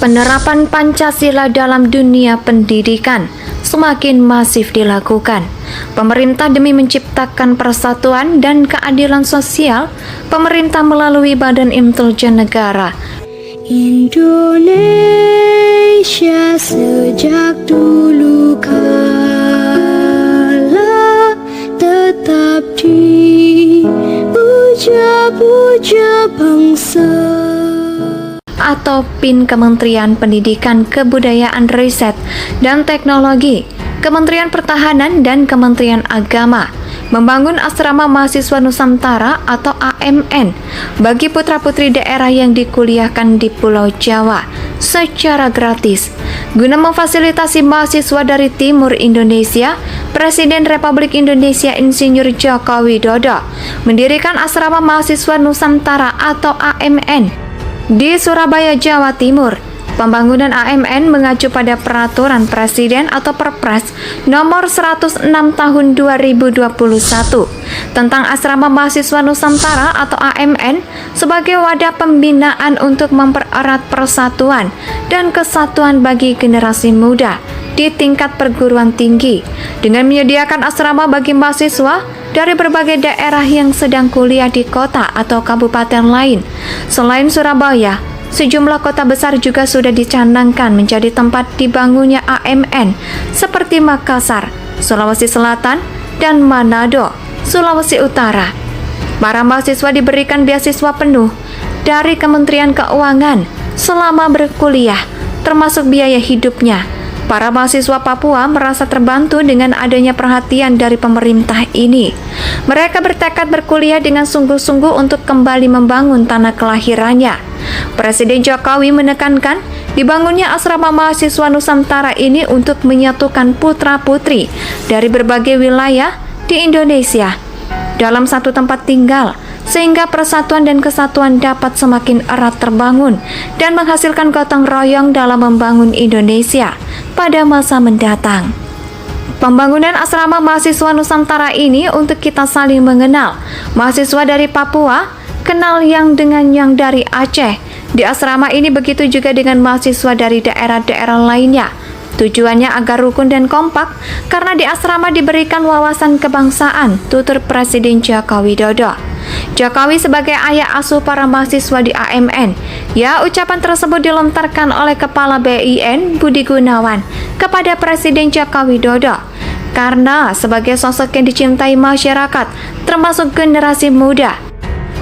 Penerapan Pancasila dalam dunia pendidikan semakin masif dilakukan. Pemerintah demi menciptakan persatuan dan keadilan sosial, pemerintah melalui Badan Intelijen Negara Indonesia sejak dulu kala tetap dipuja-puja bangsa, atau PIN Kementerian Pendidikan, Kebudayaan, Riset, dan Teknologi, Kementerian Pertahanan, dan Kementerian Agama membangun Asrama Mahasiswa Nusantara atau AMN bagi putra-putri daerah yang dikuliahkan di Pulau Jawa secara gratis. Guna memfasilitasi mahasiswa dari timur Indonesia, Presiden Republik Indonesia Insinyur Joko Widodo mendirikan Asrama Mahasiswa Nusantara atau AMN di Surabaya, Jawa Timur. Pembangunan AMN mengacu pada Peraturan Presiden atau Perpres Nomor 106 Tahun 2021 tentang Asrama Mahasiswa Nusantara atau AMN sebagai wadah pembinaan untuk mempererat persatuan dan kesatuan bagi generasi muda di tingkat perguruan tinggi dengan menyediakan asrama bagi mahasiswa dari berbagai daerah yang sedang kuliah di kota atau kabupaten lain. Selain Surabaya, sejumlah kota besar juga sudah dicanangkan menjadi tempat dibangunnya AMN seperti Makassar, Sulawesi Selatan, dan Manado, Sulawesi Utara. Para mahasiswa diberikan beasiswa penuh dari Kementerian Keuangan selama berkuliah, termasuk biaya hidupnya. Para mahasiswa Papua merasa terbantu dengan adanya perhatian dari pemerintah ini. Mereka bertekad berkuliah dengan sungguh-sungguh untuk kembali membangun tanah kelahirannya. Presiden Jokowi menekankan dibangunnya asrama mahasiswa Nusantara ini untuk menyatukan putra-putri dari berbagai wilayah di Indonesia dalam satu tempat tinggal, sehingga persatuan dan kesatuan dapat semakin erat terbangun dan menghasilkan gotong royong dalam membangun Indonesia pada masa mendatang. Pembangunan asrama mahasiswa Nusantara ini untuk kita saling mengenal. Mahasiswa dari Papua kenal yang dengan yang dari Aceh. Di asrama ini begitu juga dengan mahasiswa dari daerah-daerah lainnya. Tujuannya agar rukun dan kompak karena di asrama diberikan wawasan kebangsaan, tutur Presiden Joko Widodo. Jokowi sebagai ayah asuh para mahasiswa di AMN. Ya, ucapan tersebut dilontarkan oleh Kepala BIN Budi Gunawan kepada Presiden Joko Widodo karena sebagai sosok yang dicintai masyarakat, termasuk generasi muda.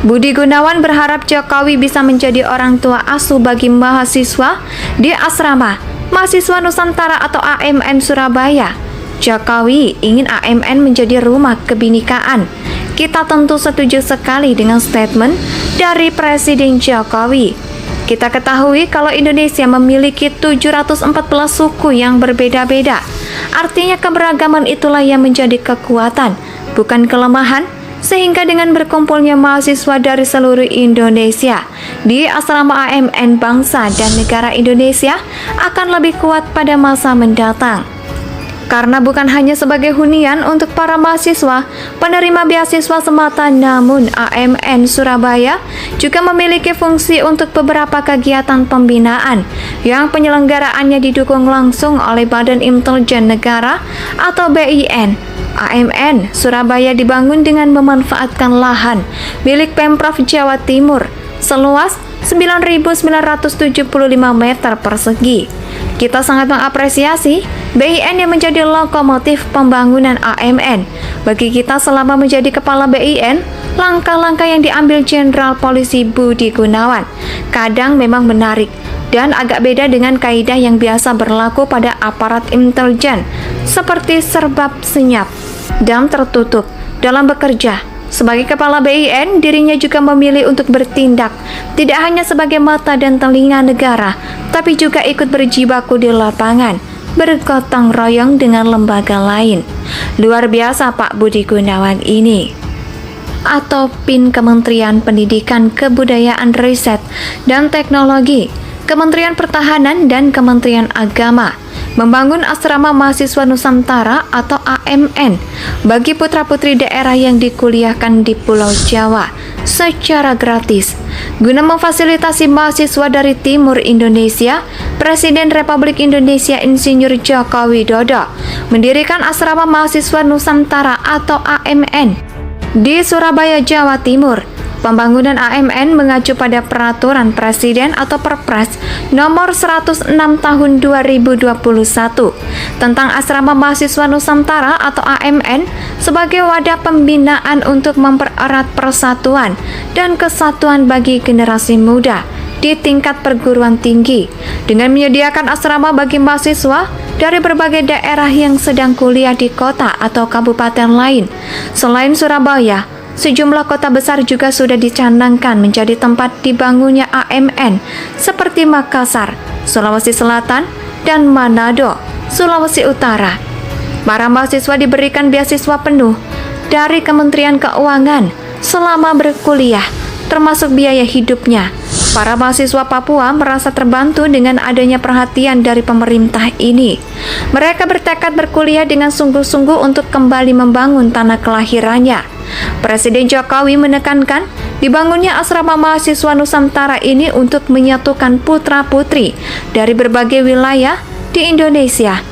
Budi Gunawan berharap Jokowi bisa menjadi orang tua asuh bagi mahasiswa di asrama Mahasiswa Nusantara atau AMN Surabaya. Jokowi ingin AMN menjadi rumah kebinekaan. Kita tentu setuju sekali dengan statement dari Presiden Jokowi. Kita ketahui kalau Indonesia memiliki 714 suku yang berbeda-beda. Artinya keberagaman itulah yang menjadi kekuatan, bukan kelemahan. Sehingga dengan berkumpulnya mahasiswa dari seluruh Indonesia di asrama AMN bangsa dan negara Indonesia akan lebih kuat pada masa mendatang. Karena bukan hanya sebagai hunian untuk para mahasiswa penerima beasiswa semata, namun AMN Surabaya juga memiliki fungsi untuk beberapa kegiatan pembinaan yang penyelenggaraannya didukung langsung oleh Badan Intelijen Negara atau BIN. AMN Surabaya dibangun dengan memanfaatkan lahan milik Pemprov Jawa Timur seluas 9.975 meter persegi. Kita sangat mengapresiasi BIN yang menjadi lokomotif pembangunan AMN. Bagi kita selama menjadi kepala BIN, langkah-langkah yang diambil Jenderal Polisi Budi Gunawan kadang memang menarik dan agak beda dengan kaidah yang biasa berlaku pada aparat intelijen, seperti serba senyap dan tertutup dalam bekerja. Sebagai kepala BIN, dirinya juga memilih untuk bertindak tidak hanya sebagai mata dan telinga negara, tapi juga ikut berjibaku di lapangan, bergotong royong dengan lembaga lain. Luar biasa Pak Budi Gunawan ini. Atau PIN Kementerian Pendidikan, Kebudayaan, Riset, dan Teknologi, Kementerian Pertahanan, dan Kementerian Agama membangun Asrama Mahasiswa Nusantara atau AMN bagi putra-putri daerah yang dikuliahkan di Pulau Jawa secara gratis. Guna memfasilitasi mahasiswa dari timur Indonesia, Presiden Republik Indonesia Insinyur Joko Widodo mendirikan Asrama Mahasiswa Nusantara atau AMN di Surabaya, Jawa Timur. Pembangunan AMN mengacu pada Peraturan Presiden atau Perpres Nomor 106 Tahun 2021 tentang Asrama Mahasiswa Nusantara atau AMN sebagai wadah pembinaan untuk mempererat persatuan dan kesatuan bagi generasi muda di tingkat perguruan tinggi dengan menyediakan asrama bagi mahasiswa dari berbagai daerah yang sedang kuliah di kota atau kabupaten lain. Selain Surabaya, sejumlah kota besar juga sudah dicanangkan menjadi tempat dibangunnya AMN seperti Makassar, Sulawesi Selatan, dan Manado, Sulawesi Utara. Para mahasiswa diberikan beasiswa penuh dari Kementerian Keuangan selama berkuliah, termasuk biaya hidupnya. Para mahasiswa Papua merasa terbantu dengan adanya perhatian dari pemerintah ini. Mereka bertekad berkuliah dengan sungguh-sungguh untuk kembali membangun tanah kelahirannya. Presiden Jokowi menekankan dibangunnya asrama mahasiswa Nusantara ini untuk menyatukan putra-putri dari berbagai wilayah di Indonesia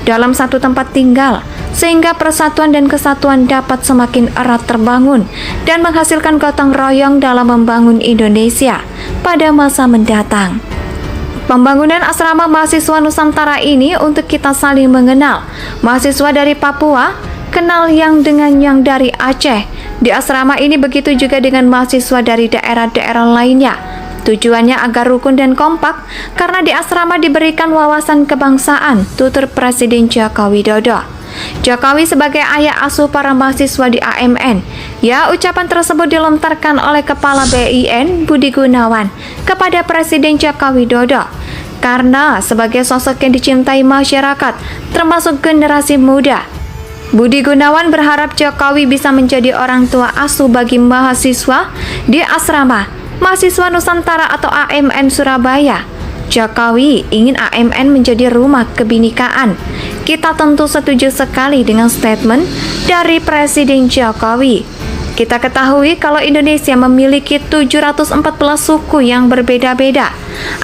dalam satu tempat tinggal, sehingga persatuan dan kesatuan dapat semakin erat terbangun dan menghasilkan gotong royong dalam membangun Indonesia pada masa mendatang. Pembangunan asrama mahasiswa Nusantara ini untuk kita saling mengenal. Mahasiswa dari Papua kenal yang dengan yang dari Aceh. Di asrama ini begitu juga dengan mahasiswa dari daerah-daerah lainnya. Tujuannya agar rukun dan kompak karena di asrama diberikan wawasan kebangsaan, tutur Presiden Joko Widodo. Jokowi sebagai ayah asuh para mahasiswa di AMN. Ya, ucapan tersebut dilontarkan oleh Kepala BIN Budi Gunawan kepada Presiden Joko Widodo karena sebagai sosok yang dicintai masyarakat, termasuk generasi muda. Budi Gunawan berharap Jokowi bisa menjadi orang tua asuh bagi mahasiswa di asrama Mahasiswa Nusantara atau AMN Surabaya. Jokowi ingin AMN menjadi rumah kebinekaan. Kita tentu setuju sekali dengan statement dari Presiden Jokowi. Kita ketahui kalau Indonesia memiliki 714 suku yang berbeda-beda.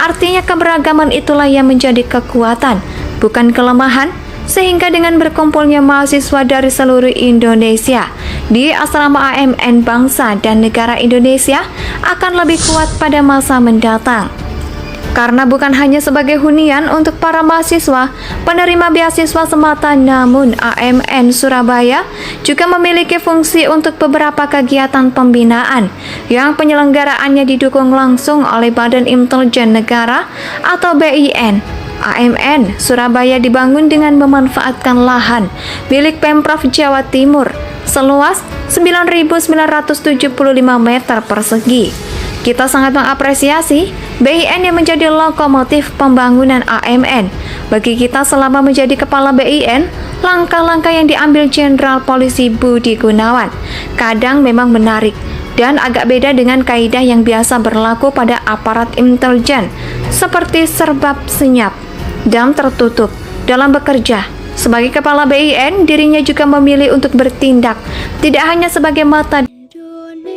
Artinya keberagaman itulah yang menjadi kekuatan, bukan kelemahan. Sehingga dengan berkumpulnya mahasiswa dari seluruh Indonesia di asrama AMN bangsa dan negara Indonesia akan lebih kuat pada masa mendatang. Karena bukan hanya sebagai hunian untuk para mahasiswa penerima beasiswa semata, namun AMN Surabaya juga memiliki fungsi untuk beberapa kegiatan pembinaan yang penyelenggaraannya didukung langsung oleh Badan Intelijen Negara atau BIN. AMN Surabaya dibangun dengan memanfaatkan lahan milik Pemprov Jawa Timur seluas 9.975 meter persegi. Kita sangat mengapresiasi BIN yang menjadi lokomotif pembangunan AMN. Bagi kita selama menjadi kepala BIN, langkah-langkah yang diambil Jenderal Polisi Budi Gunawan kadang memang menarik dan agak beda dengan kaidah yang biasa berlaku pada aparat intelijen, seperti serba senyap dan tertutup dalam bekerja. Sebagai kepala BIN, dirinya juga memilih untuk bertindak tidak hanya sebagai mata Indonesia